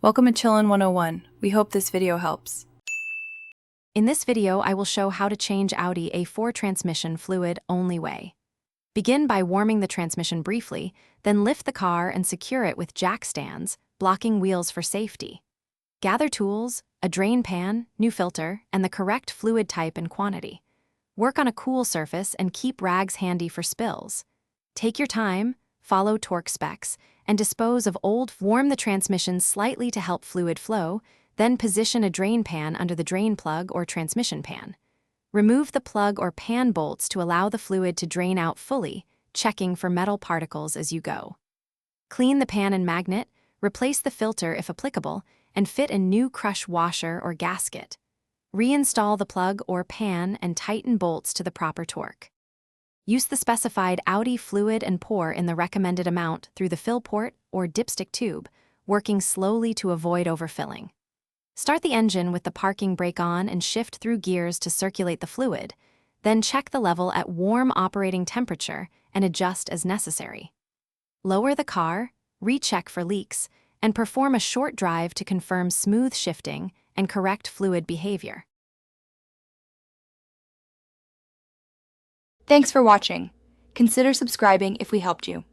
Welcome to Chillin' 101. We hope this video helps. In this video, I will show how to change Audi A4 transmission fluid only way. Begin by warming the transmission briefly, then lift the car and secure it with jack stands, blocking wheels for safety. Gather tools, a drain pan, new filter, and the correct fluid type and quantity. Work on a cool surface and keep rags handy for spills. Take your time, follow torque specs, and dispose of old. Warm the transmission slightly to help fluid flow, then position a drain pan under the drain plug or transmission pan. Remove the plug or pan bolts to allow the fluid to drain out fully, checking for metal particles as you go. Clean the pan and magnet, replace the filter if applicable, and fit a new crush washer or gasket. Reinstall the plug or pan and tighten bolts to the proper torque. Use the specified Audi fluid and pour in the recommended amount through the fill port or dipstick tube, working slowly to avoid overfilling. Start the engine with the parking brake on and shift through gears to circulate the fluid, then check the level at warm operating temperature and adjust as necessary. Lower the car, recheck for leaks, and perform a short drive to confirm smooth shifting and correct fluid behavior. Thanks for watching. Consider subscribing if we helped you.